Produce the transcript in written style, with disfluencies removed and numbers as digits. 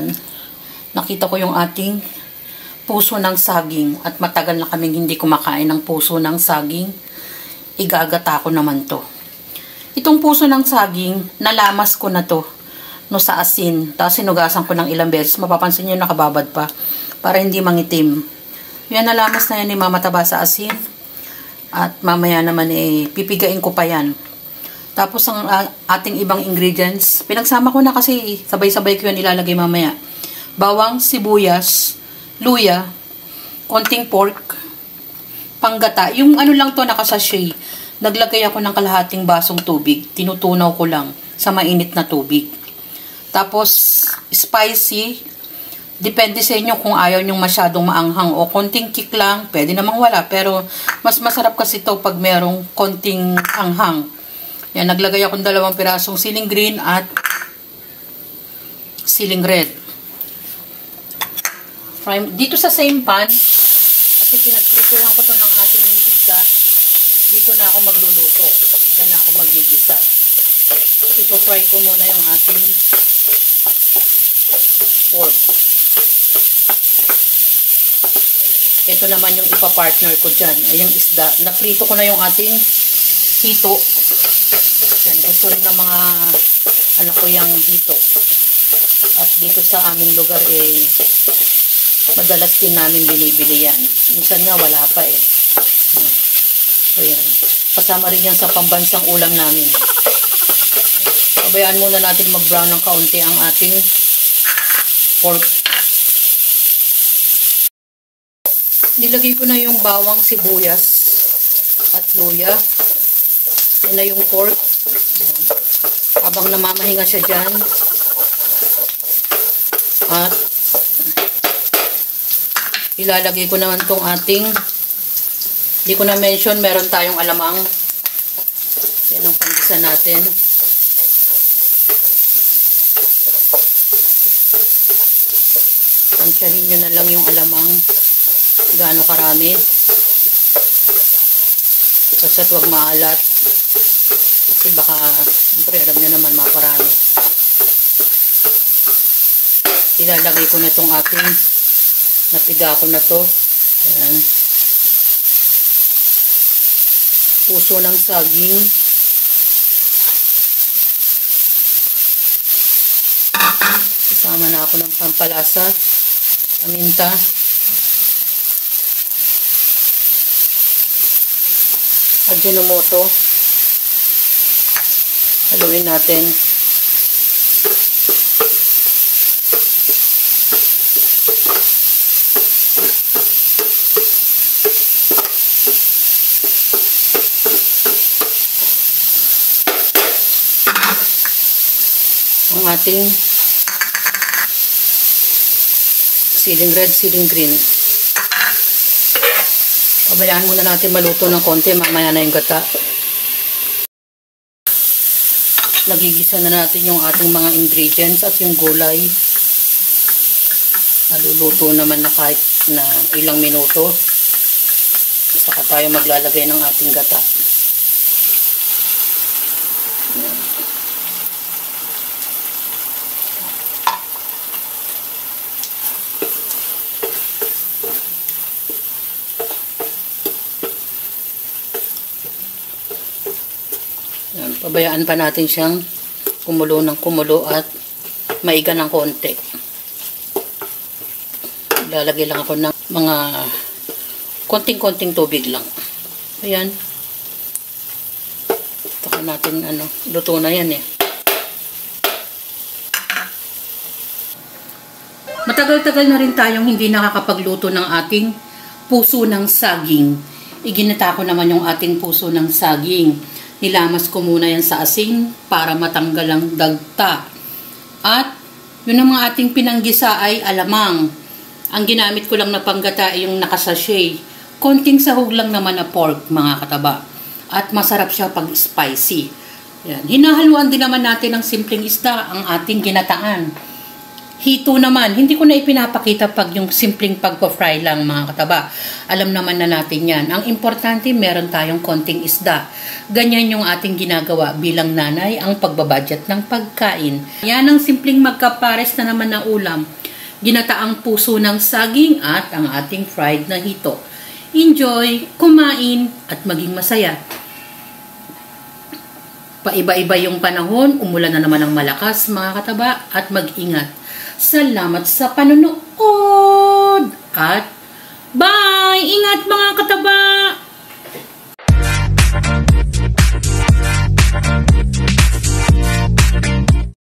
Ayan. Nakita ko yung ating puso ng saging. At matagal na kaming hindi kumakain ng puso ng saging. Igagata ko naman to. Itong puso ng saging, nalamas ko na to no sa asin. Tapos sinugasan ko ng ilang beses. Mapapansin nyo nakababad pa. Para hindi mangitim. Yan, nalamas na yan ni Mama Taba sa asin. At mamaya naman pipigain ko pa yan. Tapos ang ating ibang ingredients, pinagsama ko na kasi sabay-sabay ko yan ilalagay mamaya. Bawang, sibuyas, luya, konting pork, panggata. Yung ano lang to nakasashay. Naglagay ako ng kalahating basong tubig. Tinutunaw ko lang sa mainit na tubig. Tapos spicy. Depende sa inyo kung ayaw nyong masyadong maanghang o konting kick lang. Pwede namang wala. Pero mas masarap kasi to pag merong konting anghang. Yan, naglagay akong 2 pirasong siling green at siling red. Dito sa same pan, kasi pinagprituhan ko to ng ating isda, dito na ako magluluto. Dito na ako magigisa. Ipo-fry ko muna yung ating pork. Ito naman yung ipa-partner ko dyan. Ay, yung isda. Naprito ko na yung ating hito. Yan, gusto rin ng mga anak ko yung hito. At dito sa aming lugar madalas din namin binibili yan. Minsan nga wala pa So yan. Kasama rin yan sa pambansang ulam namin. Pabayaan muna natin mag-brown ng kaunti ang ating pork. Nilagay ko na yung bawang, sibuyas at luya. Yan na yung pork. Habang namamahinga siya dyan. At ilalagay ko naman tong ating, hindi ko na mention, meron tayong alamang. Yan ang panggisa natin. Tansyahin nyo na lang yung alamang. Gaano karami. Basta huwag maalat. Kasi baka, siyempre, alam nyo naman, maparami. Ilalagay ko na itong ating napiga ko na to. Ayan. Puso ng saging. Kasama na ako ng pampalasa. Paminta. Ajinomoto. Haluin natin. Ang ating siling red, siling green. Pabayaan muna natin maluto ng konti, mamaya na yung gata. Nagigisa na natin yung ating mga ingredients at yung gulay. Naluluto naman na kahit na ilang minuto. Saka tayo maglalagay ng ating gata. Yan, pabayaan pa natin siyang kumulo ng kumulo at maiga ng konti. Lalagay lang ako ng mga konting-konting tubig lang. Ayan. Taka natin luto na yan Matagal-tagal na rin tayong hindi nakakapagluto ng ating puso ng saging. Iginata ko naman yung ating puso ng saging. Nilamas ko muna yan sa asin para matanggal ang dagta. At yun ang mga ating pinanggisa ay alamang. Ang ginamit ko lang na panggata ay yung nakasashay. Konting sahog lang naman na pork, mga kataba. At masarap siya pag spicy. Yan. Hinahaluan din naman natin ng simpleng isda ang ating ginataan. hito naman, hindi ko na ipinapakita pag yung simpleng pagpa-fry lang mga kataba. Alam naman na natin yan. Ang importante, meron tayong konting isda. Ganyan yung ating ginagawa bilang nanay, ang pagbabudget ng pagkain. Yan ang simpleng magkapares na naman na ulam. Ginataang puso ng saging at ang ating fried na hito. Enjoy, kumain at maging masaya. Paiba-iba yung panahon, umulan na naman ng malakas mga kataba at mag-ingat. Salamat sa panonood at